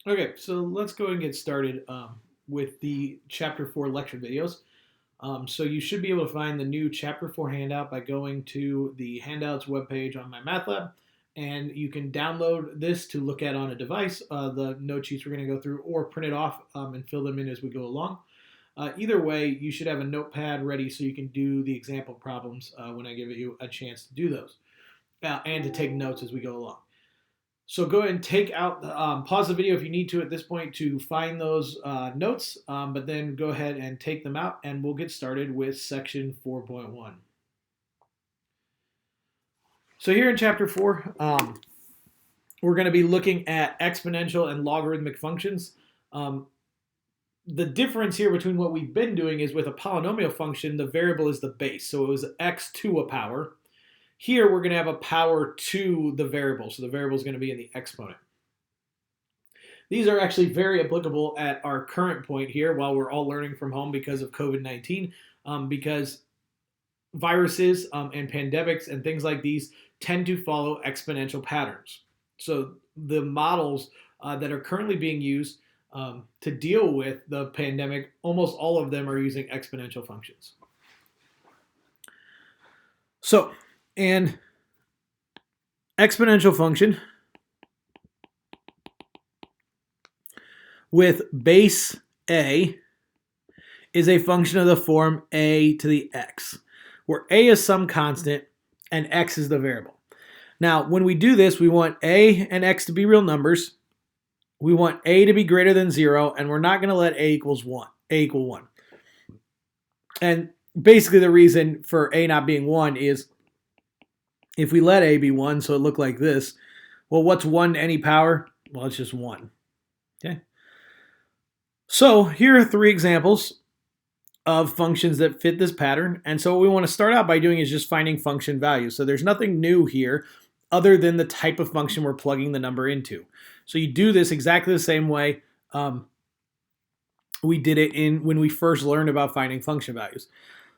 Okay, so let's go and get started with the Chapter 4 lecture videos. So you should be able to find the new Chapter 4 handout by going to the handouts webpage on my Math Lab, and you can download this to look at on a device, the note sheets we're going to go through, or print it off and fill them in as we go along. Either way, you should have a notepad ready so you can do the example problems when I give you a chance to do those, and to take notes as we go along. So go ahead and take out, pause the video if you need to at this point to find those notes, but then go ahead and take them out and we'll get started with section 4.1. So here in chapter 4, we're going to be looking at exponential and logarithmic functions. The difference here between what we've been doing is with a polynomial function, the variable is the base. So it was x to a power. Here, we're going to have a power to the variable, so the variable is going to be in the exponent. These are actually very applicable at our current point here while we're all learning from home because of COVID-19, because viruses and pandemics and things like these tend to follow exponential patterns. So the models that are currently being used to deal with the pandemic, almost all of them are using exponential functions. So, an exponential function with base a is a function of the form a to the x, where a is some constant and x is the variable. Now, when we do this, we want a and x to be real numbers. We want a to be greater than 0, and we're not going to let a equal 1. And basically the reason for a not being 1 is if we let a be 1, so it looked like this, well, what's 1 to any power? Well, it's just 1. Okay. So here are 3 examples of functions that fit this pattern. And so what we want to start out by doing is just finding function values. So there's nothing new here other than the type of function we're plugging the number into. So you do this exactly the same way we did it when we first learned about finding function values.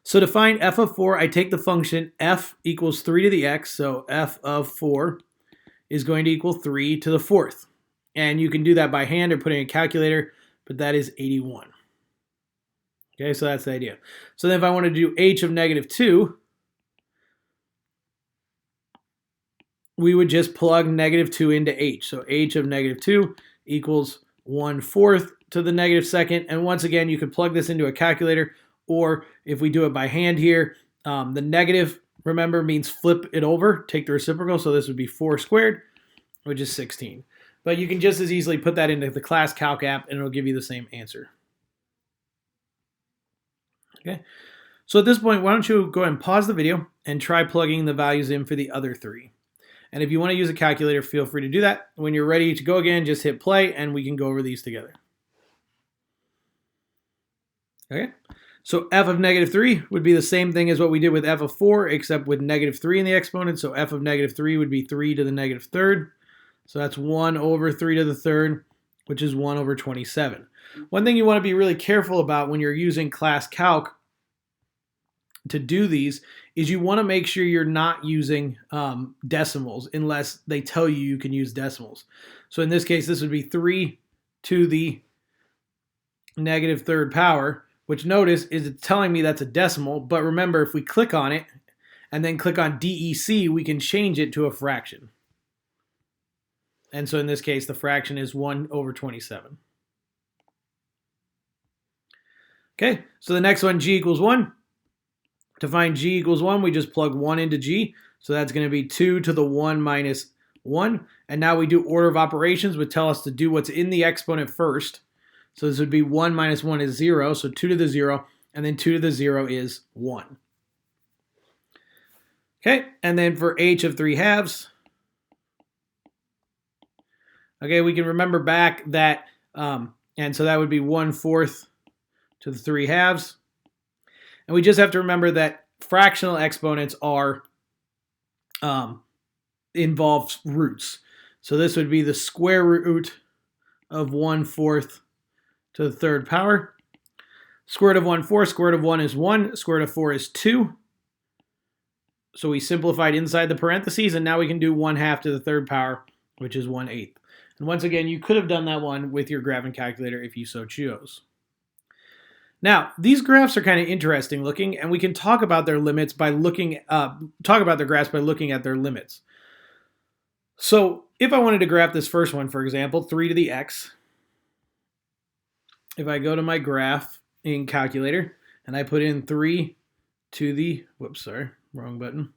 So to find f of 4, I take the function f equals 3 to the x, so f of 4 is going to equal 3 to the 4th. And you can do that by hand or putting a calculator, but that is 81. Okay, so that's the idea. So then if I want to do h of negative 2, we would just plug negative 2 into h. So h of negative 2 equals 1/4 to the negative second. And once again, you could plug this into a calculator, or if we do it by hand here, the negative, remember, means flip it over, take the reciprocal. So this would be 4 squared, which is 16. But you can just as easily put that into the class calc app and it'll give you the same answer. Okay. So at this point, why don't you go ahead and pause the video and try plugging the values in for the other 3. And if you want to use a calculator, feel free to do that. When you're ready to go again, just hit play and we can go over these together. Okay. So f of negative 3 would be the same thing as what we did with f of 4, except with negative 3 in the exponent. So f of negative 3 would be 3 to the negative third. So that's 1 over 3 to the third, which is 1 over 27. One thing you want to be really careful about when you're using class calc to do these is you want to make sure you're not using decimals unless they tell you you can use decimals. So in this case, this would be 3 to the negative third power, which notice is it's telling me that's a decimal, but remember if we click on it and then click on DEC, we can change it to a fraction. And so in this case, the fraction is 1 over 27. Okay, so the next one, g equals 1. To find g equals 1, we just plug 1 into g. So that's going to be 2 to the 1 minus 1. And now we do order of operations, which tell us to do what's in the exponent first. So this would be 1 minus 1 is 0, so 2 to the 0, and then 2 to the 0 is 1. Okay, and then for h of 3 halves, okay, we can remember back that, and so that would be 1/4 to the 3 halves. And we just have to remember that fractional exponents are involve roots. So this would be the square root of 1/4 to the third power. Square root of 1/4, square root of 1 is 1, square root of 4 is 2. So we simplified inside the parentheses, and now we can do 1/2 to the third power, which is 1/8. And once again, you could have done that one with your graphing calculator if you so chose. Now, these graphs are kind of interesting looking, and we can talk about their limits by talk about their graphs by looking at their limits. So if I wanted to graph this first one, for example, 3 to the x, if I go to my graph in calculator and I put in 3 to the, whoops, sorry, wrong button,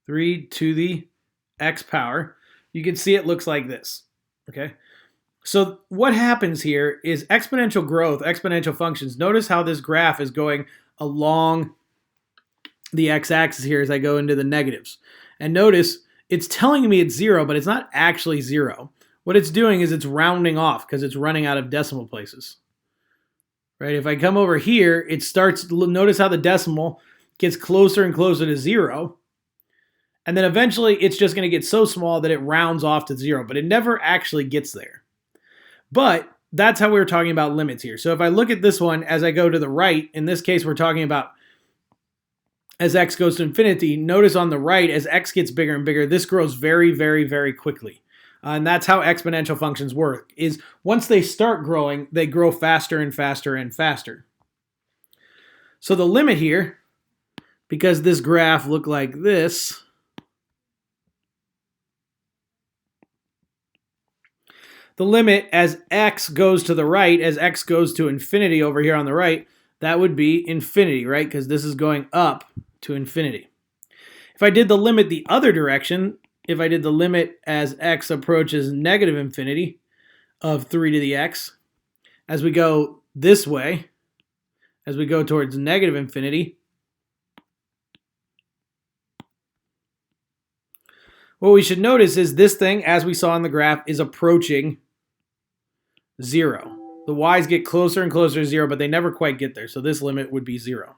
3 to the x power, you can see it looks like this, okay? So what happens here is exponential growth, exponential functions. Notice how this graph is going along the x-axis here as I go into the negatives. And notice it's telling me it's 0, but it's not actually 0. What it's doing is it's rounding off because it's running out of decimal places. Right? If I come over here, it starts, notice how the decimal gets closer and closer to 0. And then eventually it's just going to get so small that it rounds off to 0, but it never actually gets there. But that's how we were talking about limits here. So if I look at this one as I go to the right, in this case we're talking about as x goes to infinity. Notice on the right, as x gets bigger and bigger, this grows very, very, very quickly. And that's how exponential functions work, is once they start growing, they grow faster and faster and faster. So the limit here, because this graph looked like this, the limit as x goes to the right, as x goes to infinity over here on the right, that would be infinity, right? Because this is going up to infinity. If I did the limit the other direction, if I did the limit as x approaches negative infinity of 3 to the x, as we go this way, as we go towards negative infinity, what we should notice is this thing, as we saw in the graph, is approaching 0. The y's get closer and closer to 0, but they never quite get there. So this limit would be 0.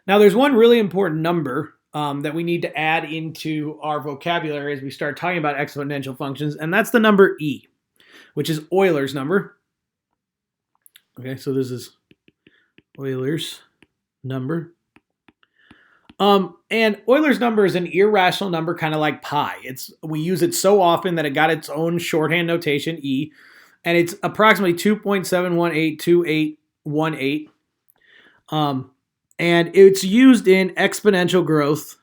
Now there's one really important number that we need to add into our vocabulary as we start talking about exponential functions, and that's the number e, which is Euler's number. Okay, so this is Euler's number. And Euler's number is an irrational number, kind of like pi. We use it so often that it got its own shorthand notation, e, and it's approximately 2.7182818. And it's used in exponential growth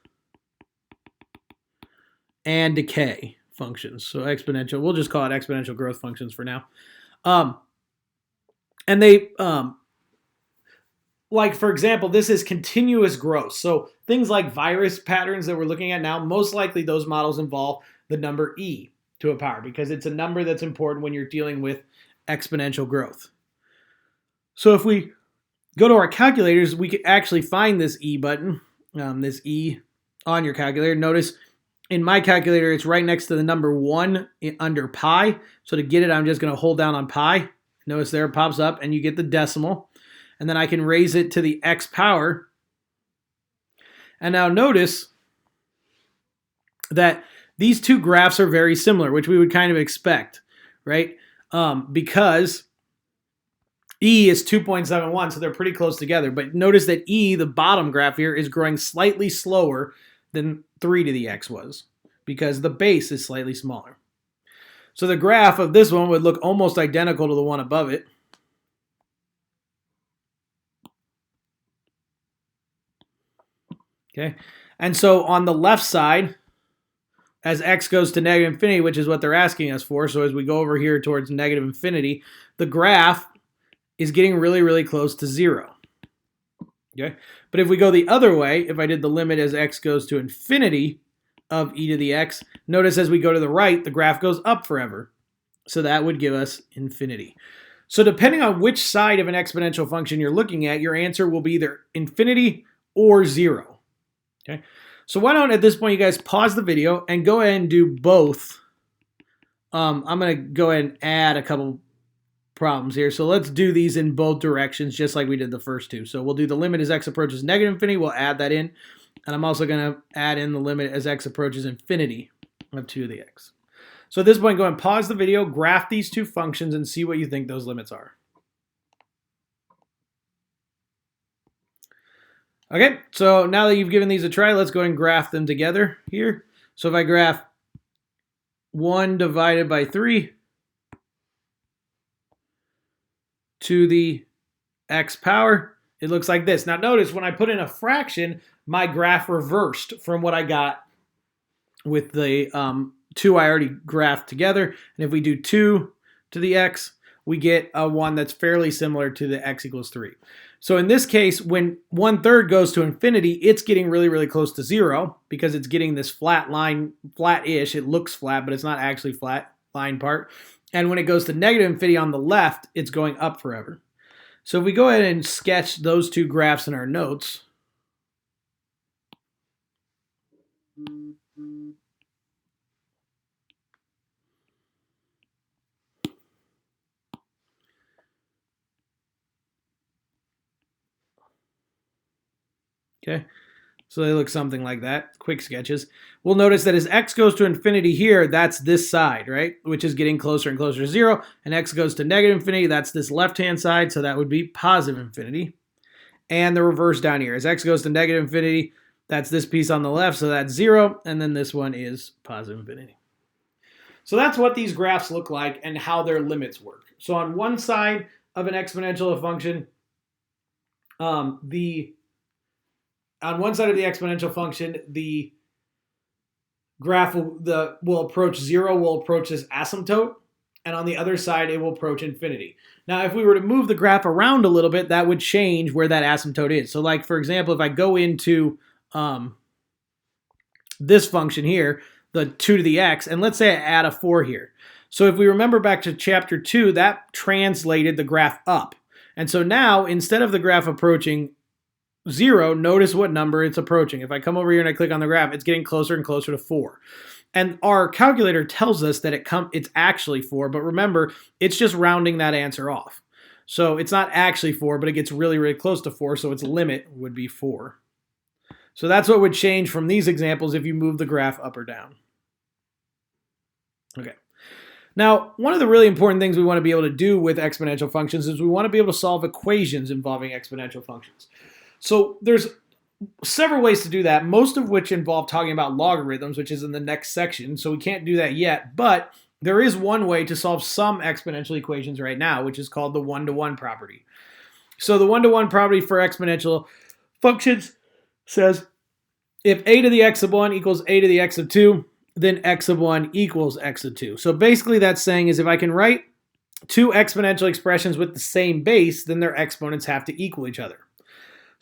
and decay functions. So exponential, we'll just call it exponential growth functions for now. And they, like for example, this is continuous growth. So things like virus patterns that we're looking at now, most likely those models involve the number e to a power because it's a number that's important when you're dealing with exponential growth. So if we go to our calculators, we could actually find this e button, this e on your calculator. Notice in my calculator, it's right next to the number 1 under pi. So to get it, I'm just going to hold down on pi. Notice there it pops up and you get the decimal. And then I can raise it to the x power. And now notice that these two graphs are very similar, which we would kind of expect, right? Because e is 2.71, so they're pretty close together. But notice that e, the bottom graph here, is growing slightly slower than 3 to the x was because the base is slightly smaller. So the graph of this one would look almost identical to the one above it. Okay, and so on the left side, as x goes to negative infinity, which is what they're asking us for, so as we go over here towards negative infinity, the graph is getting really, really close to 0. Okay, but if we go the other way, if I did the limit as x goes to infinity of e to the x, notice as we go to the right, the graph goes up forever. So that would give us infinity. So depending on which side of an exponential function you're looking at, your answer will be either infinity or 0. Okay, so why don't at this point you guys pause the video and go ahead and do both. I'm going to go ahead and add a couple problems here. So let's do these in both directions just like we did the first two. So we'll do the limit as x approaches negative infinity. We'll add that in. And I'm also going to add in the limit as x approaches infinity of 2 to the x. So at this point, go ahead and pause the video, graph these two functions, and see what you think those limits are. Okay, so now that you've given these a try, let's go ahead and graph them together here. So if I graph 1 divided by 3 to the x power, it looks like this. Now notice when I put in a fraction, my graph reversed from what I got with the 2 I already graphed together. And if we do 2 to the x, we get a one that's fairly similar to the x equals 3. So in this case, when 1/3 goes to infinity, it's getting really, really close to 0 because it's getting this flat line, flat-ish. It looks flat, but it's not actually flat line part. And when it goes to negative infinity on the left, it's going up forever. So if we go ahead and sketch those two graphs in our notes, okay, so they look something like that, quick sketches. We'll notice that as x goes to infinity here, that's this side, right, which is getting closer and closer to 0, and x goes to negative infinity, that's this left-hand side, so that would be positive infinity. And the reverse down here, as x goes to negative infinity, that's this piece on the left, so that's 0, and then this one is positive infinity. So that's what these graphs look like and how their limits work. So on one side of an exponential function, on one side of the exponential function, the graph will approach 0, will approach this asymptote, and on the other side, it will approach infinity. Now, if we were to move the graph around a little bit, that would change where that asymptote is. So like, for example, if I go into this function here, the 2 to the x, and let's say I add a 4 here. So if we remember back to chapter 2, that translated the graph up. And so now, instead of the graph approaching 0, notice what number it's approaching. If I come over here and I click on the graph, it's getting closer and closer to 4. And our calculator tells us that it's actually 4, but remember, it's just rounding that answer off. So it's not actually 4, but it gets really, really close to 4, so its limit would be 4. So that's what would change from these examples if you move the graph up or down. Okay. Now, one of the really important things we want to be able to do with exponential functions is we want to be able to solve equations involving exponential functions. So there's several ways to do that, most of which involve talking about logarithms, which is in the next section, so we can't do that yet, but there is one way to solve some exponential equations right now, which is called the one-to-one property. So the one-to-one property for exponential functions says if a to the x of 1 equals a to the x of 2, then x of 1 equals x of 2. So basically that's saying is if I can write two exponential expressions with the same base, then their exponents have to equal each other.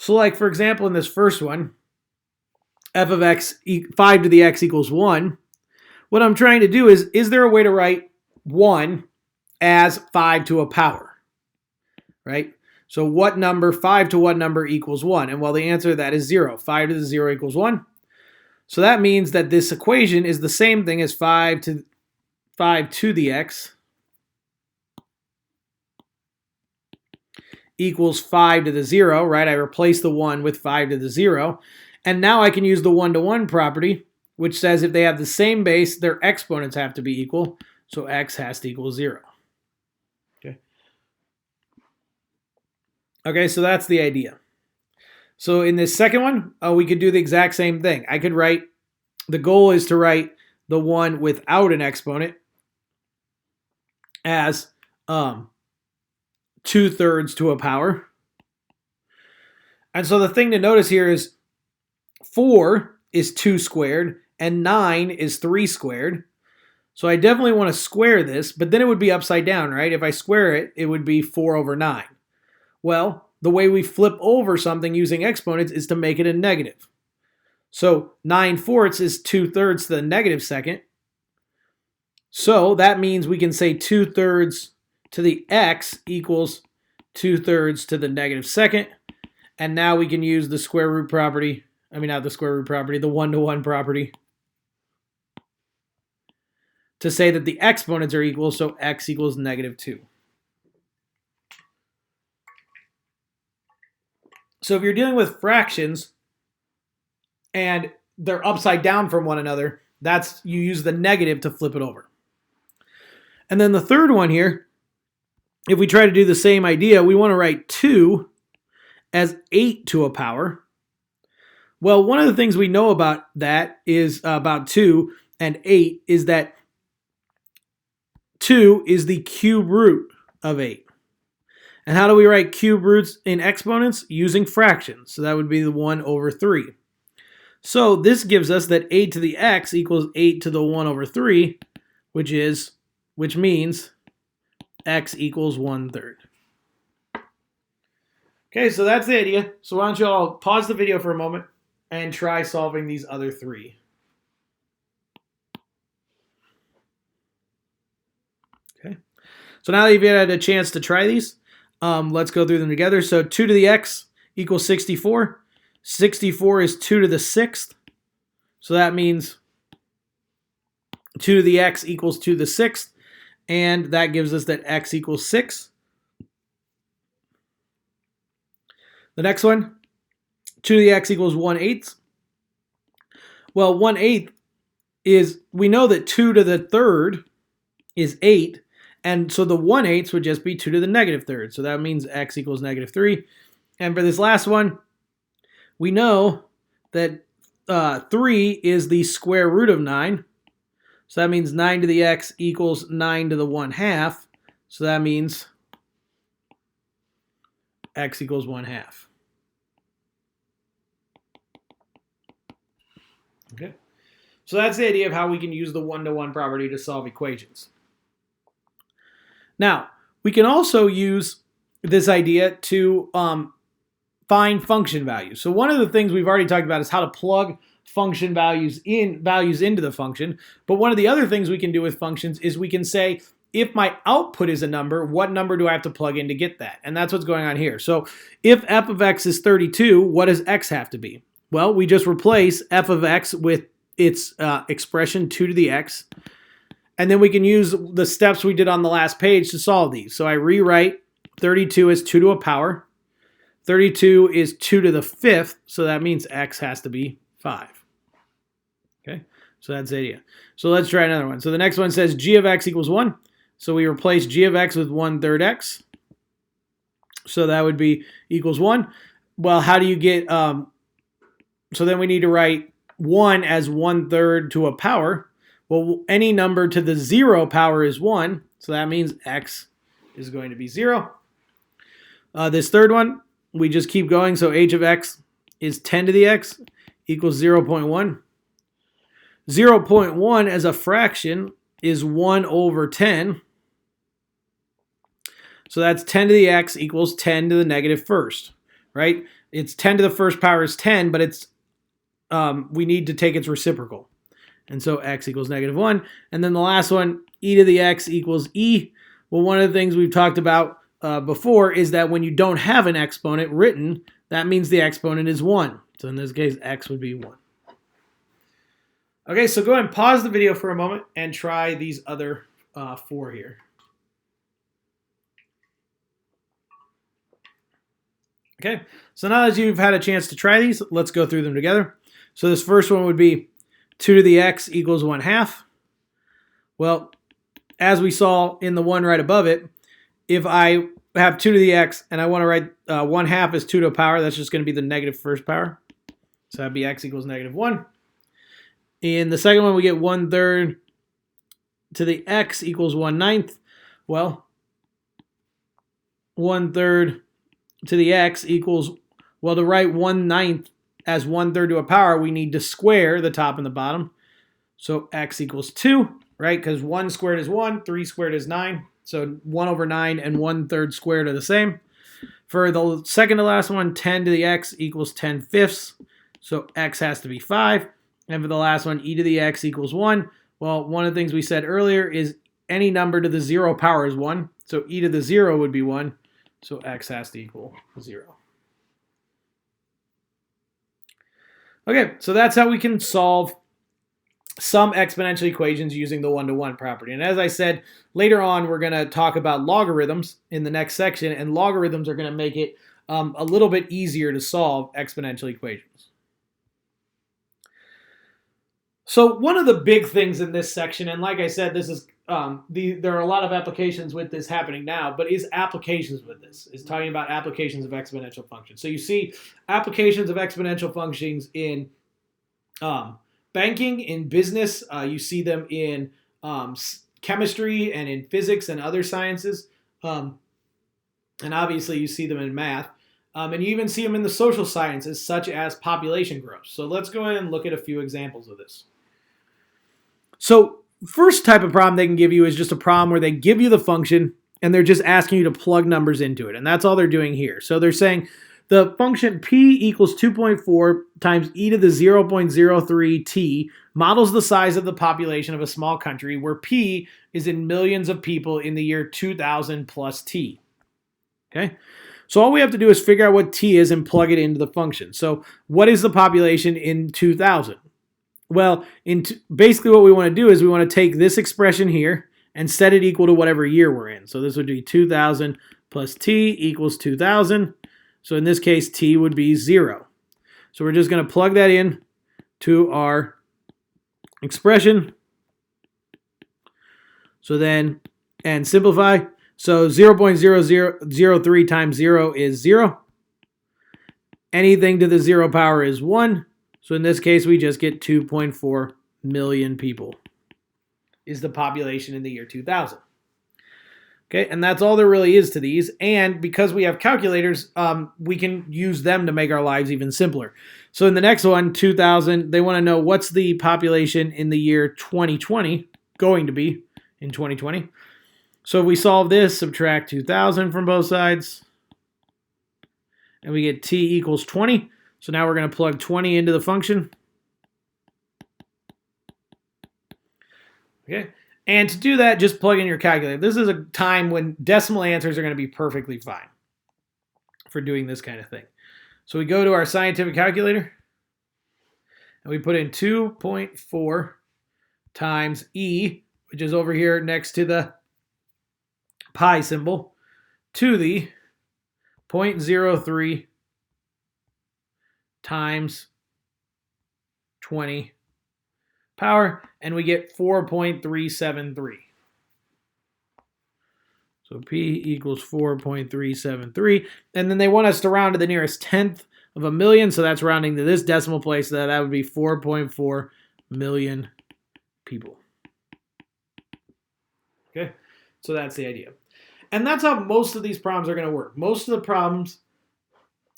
So like, for example, in this first one, f of x, 5 to the x equals 1. What I'm trying to do is there a way to write 1 as 5 to a power, right? So what number, 5 to what number equals 1? And well, the answer to that is 0. 5 to the 0 equals 1. So that means that this equation is the same thing as 5 to the x equals 5 to the 0, right? I replace the 1 with 5 to the 0. And now I can use the one-to-one property, which says if they have the same base, their exponents have to be equal. So x has to equal 0. Okay, so that's the idea. So in this second one, we could do the exact same thing. I could write, the goal is to write the one without an exponent as 2/3 to a power. And so the thing to notice here is 4 is 2 squared and 9 is 3 squared. So I definitely want to square this, but then it would be upside down, right? If I square it, it would be 4 over 9. Well, the way we flip over something using exponents is to make it a negative. So 9/4 is 2/3 to the negative second. So that means we can say 2/3 to the x equals 2/3 to the negative second. And now we can use the square root property, not the square root property, the one-to-one property, to say that the exponents are equal, so x equals -2. So if you're dealing with fractions and they're upside down from one another, you use the negative to flip it over. And then the third one here, if we try to do the same idea, we want to write 2 as 8 to a power. Well, one of the things we know about that is about 2 and 8 is that 2 is the cube root of 8. And how do we write cube roots in exponents? Using fractions. So that would be the 1 over 3. So this gives us that 8 to the x equals 8 to the 1 over 3, which means x equals 1/3. Okay, so that's the idea. So why don't you all pause the video for a moment and try solving these other 3. Okay. So now that you've had a chance to try these, let's go through them together. So 2 to the x equals 64. 64 is 2 to the 6th. So that means 2 to the x equals 2 to the 6th. And that gives us that x equals 6. The next one, 2 to the x equals 1/8. Well, 1/8 is, we know that 2 to the 3rd is 8. And so the 1/8 would just be 2 to the negative 3rd. So that means x equals -3. And for this last one, we know that 3 is the square root of 9. So that means 9 to the x equals 9 to the 1/2. So that means x equals 1/2. Okay. So that's the idea of how we can use the one-to-one property to solve equations. Now, we can also use this idea to find function values. So one of the things we've already talked about is how to plug function values into the function. But one of the other things we can do with functions is we can say, if my output is a number, what number do I have to plug in to get that? And that's what's going on here. So if f of x is 32, what does x have to be? Well, we just replace f of x with its expression 2 to the x. And then we can use the steps we did on the last page to solve these. So I rewrite 32 as 2 to a power. 32 is 2 to the 5th, so that means x has to be 5. Okay, so that's the idea. So let's try another one. So the next one says g of x equals 1. So we replace g of x with 1/3 x. So that would be equals 1. Well, how do you get, so then we need to write 1 as 1/3 to a power. Well, any number to the 0 power is 1, so that means x is going to be 0. This third one, we just keep going, so h of x is 10 to the x equals 0.1. 0.1 as a fraction is 1 over 10. So that's 10 to the x equals 10 to the negative first, right? It's 10 to the first power is 10, but it's we need to take its reciprocal. And so x equals -1. And then the last one, e to the x equals e. Well, one of the things we've talked about before is that when you don't have an exponent written, that means the exponent is 1. So in this case, x would be 1. Okay, so go ahead and pause the video for a moment and try these other 4 here. Okay, so now that you've had a chance to try these, let's go through them together. So this first one would be 2 to the x equals 1/2. Well, as we saw in the one right above it, if I have 2 to the x and I want to write 1/2 as 2 to a power, that's just going to be the negative first power. So that'd be x equals -1. In the second one, we get 1/3 to the x equals 1/9. Well, 1/3 to the x equals, well, to write 1/9 as 1/3 to a power, we need to square the top and the bottom. So x equals 2, right? Because 1 squared is 1, 3 squared is 9. So 1 over 9 and 1/3 squared are the same. For the second to last one, 10 to the x equals 10/5. So x has to be 5. And for the last one, e to the x equals 1. Well, one of the things we said earlier is any number to the 0 power is 1. So e to the 0 would be 1. So x has to equal 0. Okay, so that's how we can solve some exponential equations using the one-to-one property. And as I said, later on we're going to talk about logarithms in the next section, and logarithms are going to make it a little bit easier to solve exponential equations. So one of the big things in this section, and like I said, this is there are a lot of applications with this happening now, but is applications with this. Is talking about applications of exponential functions. So you see applications of exponential functions in banking, in business. You see them in chemistry and in physics and other sciences. And obviously you see them in math. And you even see them in the social sciences, such as population growth. So let's go ahead and look at a few examples of this. So first type of problem they can give you is just a problem where they give you the function and they're just asking you to plug numbers into it. And that's all they're doing here. So they're saying the function p equals 2.4 times e to the 0.03 t models the size of the population of a small country where p is in millions of people in the year 2000 plus t. Okay? So all we have to do is figure out what t is and plug it into the function. So what is the population in 2000? Well, basically what we want to do is we want to take this expression here and set it equal to whatever year we're in. So this would be 2000 plus t equals 2000. So in this case, t would be 0. So we're just going to plug that in to our expression. So then, and simplify. So 0.0003 times 0 is 0. Anything to the 0 power is 1. So in this case, we just get 2.4 million people is the population in the year 2000. Okay, and that's all there really is to these. And because we have calculators, we can use them to make our lives even simpler. So in the next one, 2000, they want to know what's the population in the year 2020 going to be in 2020. So if we solve this, subtract 2000 from both sides, and we get t equals 20. So now we're going to plug 20 into the function. Okay. And to do that, just plug in your calculator. This is a time when decimal answers are going to be perfectly fine for doing this kind of thing. So we go to our scientific calculator, and we put in 2.4 times e, which is over here next to the pi symbol, to the 0.03 times 20 power, and we get 4.373. So p equals 4.373. And then they want us to round to the nearest tenth of a million, so that's rounding to this decimal place. So that would be 4.4 million people. Okay, so that's the idea. And that's how most of these problems are going to work. Most of the problems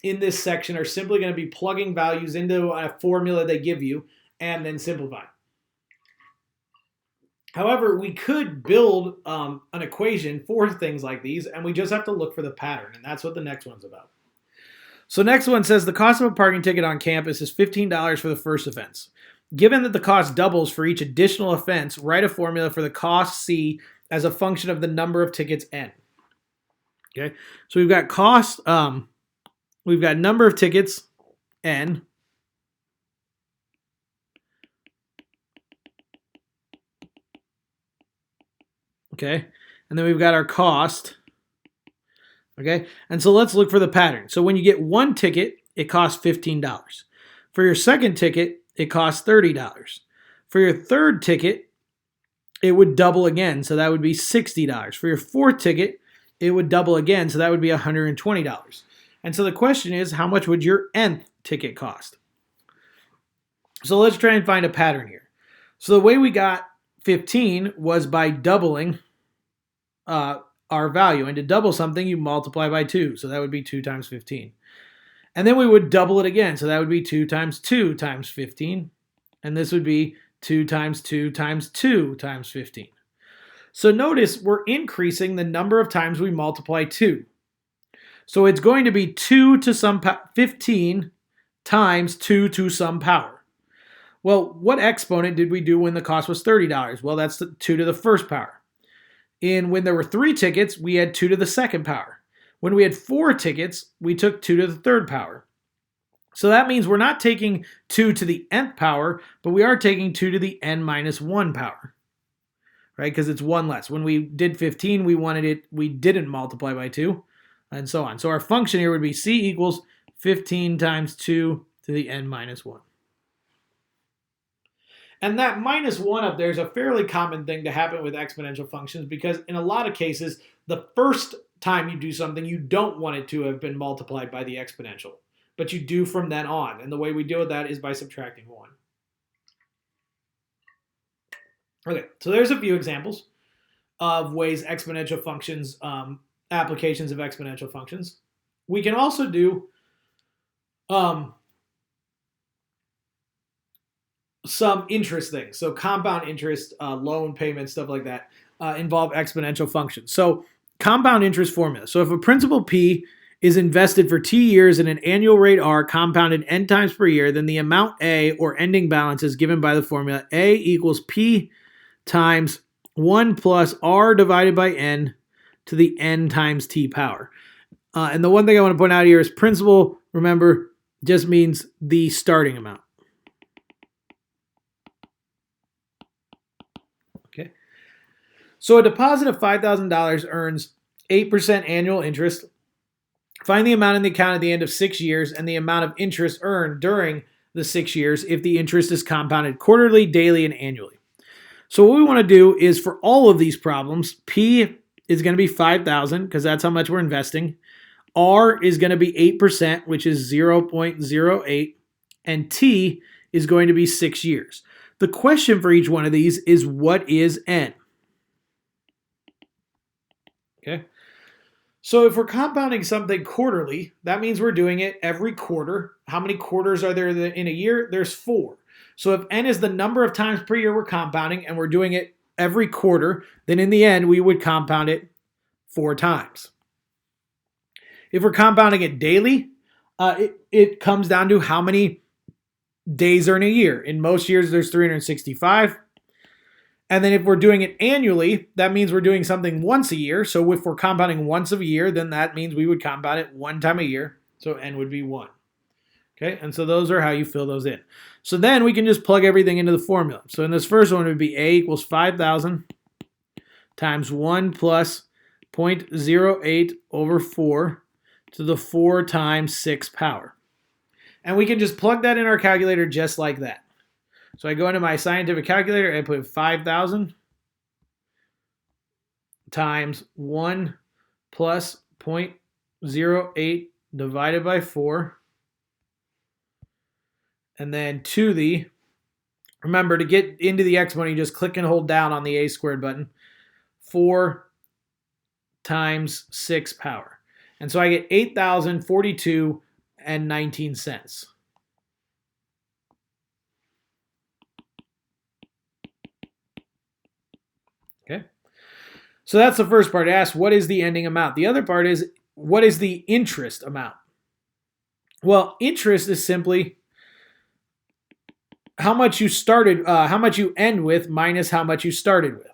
in this section are simply going to be plugging values into a formula they give you and then simplify. However, we could build an equation for things like these, and we just have to look for the pattern, and that's what the next one's about. So next one says the cost of a parking ticket on campus is $15 for the first offense. Given that the cost doubles for each additional offense, write a formula for the cost C as a function of the number of tickets N. Okay, so we've got cost, we've got number of tickets N. Okay, and then we've got our cost. Okay, and so let's look for the pattern. So when you get one ticket, it costs $15. For your second ticket, it costs $30. For your third ticket, it would double again, so that would be $60. For your fourth ticket, it would double again, so that would be $120. And so the question is, how much would your nth ticket cost? So let's try and find a pattern here. So the way we got 15 was by doubling our value. And to double something, you multiply by 2. So that would be 2 times 15. And then we would double it again. So that would be 2 times 2 times 15. And this would be 2 times 2 times 2 times 15. So notice we're increasing the number of times we multiply 2. So it's going to be 2 to some 15 times 2 to some power. Well, what exponent did we do when the cost was $30? Well, that's the 2 to the first power. When there were 3 tickets, we had 2 to the second power. When we had 4 tickets, we took 2 to the third power. So that means we're not taking 2 to the nth power, but we are taking 2 to the n minus 1 power. Right? Because it's 1 less. When we did 15, we didn't multiply by 2, and so on. So our function here would be C equals 15 times 2 to the n minus 1. And that -1 up there is a fairly common thing to happen with exponential functions because in a lot of cases, the first time you do something, you don't want it to have been multiplied by the exponential, but you do from then on. And the way we deal with that is by subtracting 1. Okay, so there's a few examples of ways exponential functions, applications of exponential functions. We can also do some interest things. So compound interest, loan payments, stuff like that involve exponential functions. So compound interest formula. So if a principal P is invested for T years at an annual rate R compounded N times per year, then the amount A or ending balance is given by the formula A equals P times 1 plus R divided by N to the N times T power. And the one thing I want to point out here is principal, remember, just means the starting amount. Okay. So a deposit of $5,000 earns 8% annual interest. Find the amount in the account at the end of 6 years and the amount of interest earned during the 6 years if the interest is compounded quarterly, daily, and annually. So what we want to do is for all of these problems, P is going to be 5,000 because that's how much we're investing. R is going to be 8%, which is 0.08, and T is going to be 6 years. The question for each one of these is what is N? Okay. So if we're compounding something quarterly, that means we're doing it every quarter. How many quarters are there in a year? There's 4. So if N is the number of times per year we're compounding and we're doing it every quarter, then in the end we would compound it 4 times. If we're compounding it daily, it comes down to how many days are in a year. In most years, there's 365. And then if we're doing it annually, that means we're doing something once a year. So if we're compounding once a year, then that means we would compound it 1 time a year. So N would be 1. Okay, and so those are how you fill those in. So then we can just plug everything into the formula. So in this first one, it would be A equals 5,000 times 1 plus 0.08 over 4 to the 4 times 6 power. And we can just plug that in our calculator just like that. So I go into my scientific calculator and I put 5,000 times 1 plus 0.08 divided by 4. And then to the, remember to get into the exponent, you just click and hold down on the a squared button, 4 times 6 power. And so I get 8,042 and 19 cents. Okay. So that's the first part. It asks, what is the ending amount? The other part is, what is the interest amount? Well, interest is simply how much you started, how much you end with minus how much you started with.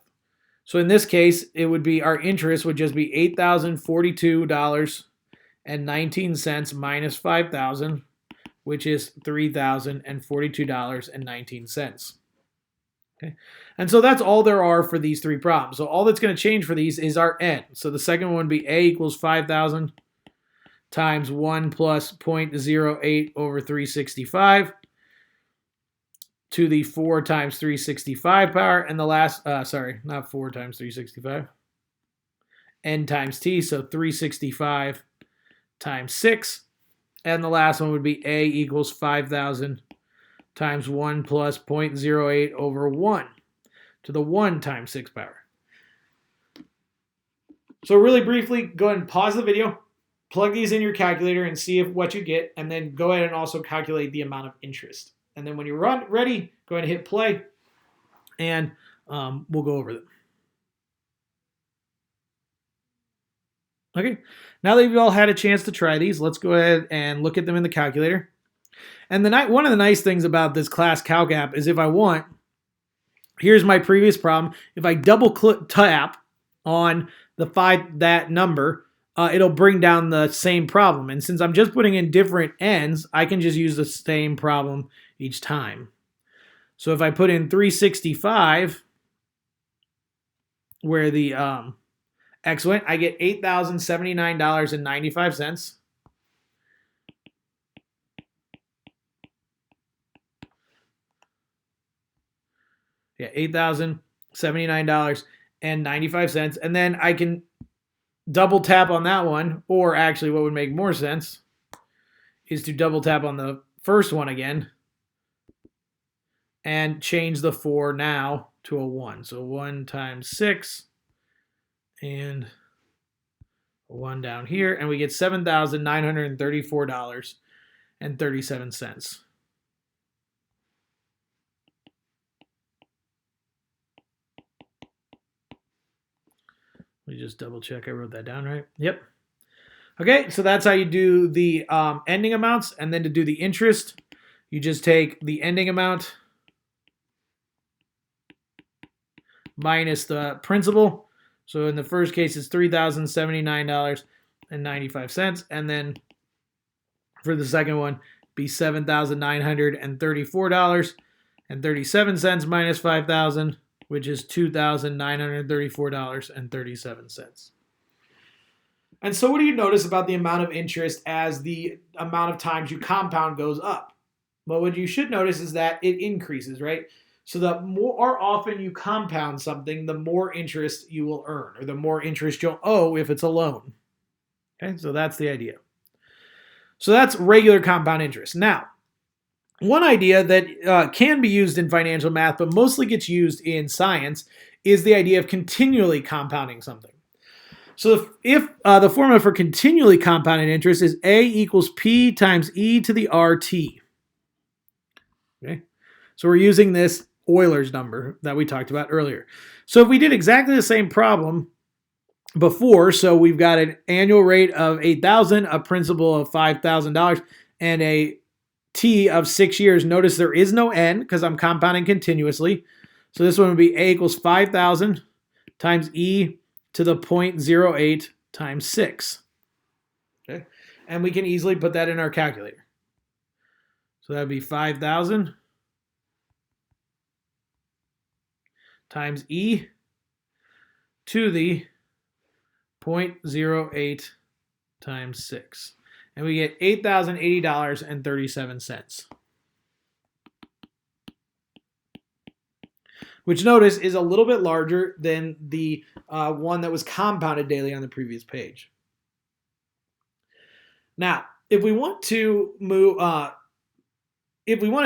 So in this case, it would be our interest would just be $8,042.19 minus 5,000, which is $3,042.19. Okay, and so that's all there are for these 3 problems. So all that's going to change for these is our N. So the second one would be A equals 5,000 times 1 plus 0.08 over 365 to the 4 times 365 power. And the last, sorry, not 4 times 365, N times T, so 365 times 6. And the last one would be A equals 5,000 times 1 plus 0.08 over 1 to the 1 times 6 power. So really briefly, go ahead and pause the video, plug these in your calculator and see what you get, and then go ahead and also calculate the amount of interest. And then when you're ready, go ahead and hit play, and we'll go over them. Okay, now that you've all had a chance to try these, let's go ahead and look at them in the calculator. And one of the nice things about this class calc app is if I want, here's my previous problem. If I double click tap on that number, it'll bring down the same problem. And since I'm just putting in different ends, I can just use the same problem each time. So if I put in 365, where the X went, I get $8,079.95. Yeah, $8,079.95. And then I can double tap on that one, or actually what would make more sense is to double tap on the first one again and change the 4 now to a 1. So 1 times 6 and 1 down here, and we get $7,934.37. Let me just double check I wrote that down right. Yep. Okay, so that's how you do the ending amounts. And then to do the interest, you just take the ending amount minus the principal. So in the first case, it's $3,079.95. And then for the second one, be $7,934.37 minus 5,000, which is $2,934.37. And so what do you notice about the amount of interest as the amount of times you compound goes up? Well, what you should notice is that it increases, right? So the more often you compound something, the more interest you will earn, or the more interest you'll owe if it's a loan. Okay, so that's the idea. So that's regular compound interest. Now, one idea that can be used in financial math, but mostly gets used in science, is the idea of continually compounding something. So if the formula for continually compounded interest is A equals P times E to the RT. Okay, so we're using this Euler's number that we talked about earlier. So if we did exactly the same problem before, so we've got an annual rate of $8,000, a principal of $5,000, and a T of 6 years. Notice there is no N because I'm compounding continuously. So this one would be A equals 5,000 times E to the 0.08 times 6. Okay, and we can easily put that in our calculator. So that would be 5,000 times E to the 0.08 times 6. And we get $8,080.37. Which notice is a little bit larger than the one that was compounded daily on the previous page. Now, if we want to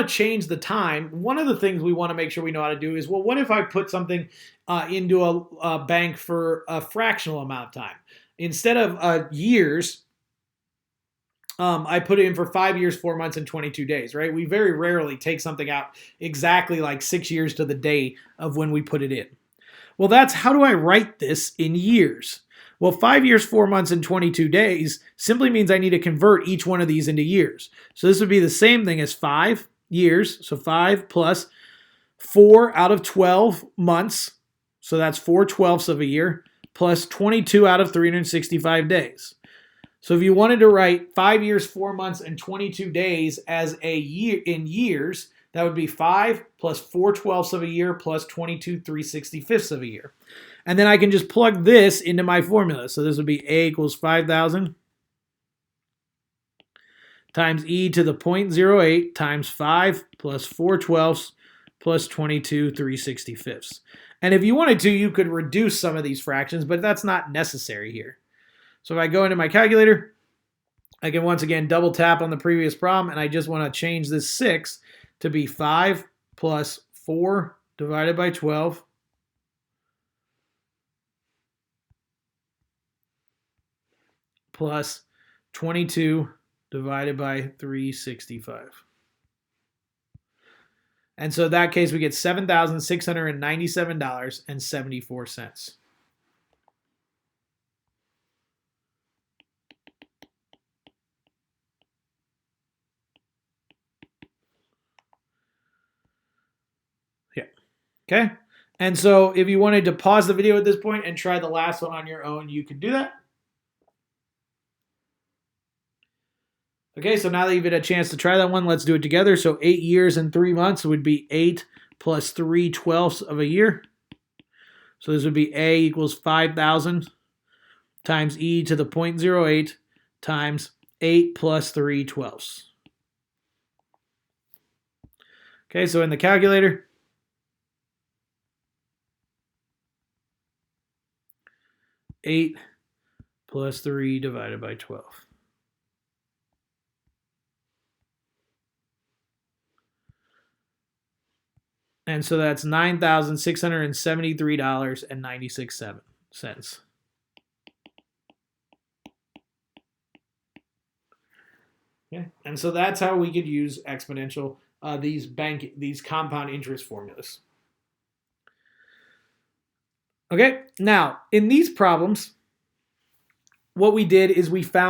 change the time, one of the things we want to make sure we know how to do is, well, what if I put something into a bank for a fractional amount of time? Instead of years, I put it in for 5 years, 4 months, and 22 days, right? We very rarely take something out exactly like 6 years to the day of when we put it in. Well, that's how do I write this in years? Well, 5 years, 4 months, and 22 days simply means I need to convert each one of these into years. So this would be the same thing as 5 years. So 5 plus 4 out of 12 months. So that's 4/12 of a year, plus 22 out of 365 days. So if you wanted to write 5 years, 4 months, and 22 days as a year in years, that would be 5 plus 4/12 of a year plus 22 365ths of a year. And then I can just plug this into my formula. So this would be A equals 5,000 times E to the 0.08 times 5 plus 4/12 plus 22 365ths. And if you wanted to, you could reduce some of these fractions, but that's not necessary here. So if I go into my calculator, I can once again double tap on the previous problem, and I just want to change this 6 to be 5 plus 4 divided by 12 plus 22 divided by 365. And so in that case, we get $7,697.74. Yeah. Okay. And so if you wanted to pause the video at this point and try the last one on your own, you could do that. Okay, so now that you've had a chance to try that one, let's do it together. So 8 years and 3 months would be 8 plus 3/12 of a year. So this would be A equals 5,000 times E to the 0.08 times 8 plus 3/12. Okay, so in the calculator, 8 plus 3 divided by 12. And so that's $9,673.96. Okay. And so that's how we could use exponential, these compound interest formulas. Okay, now in these problems, what we did is we found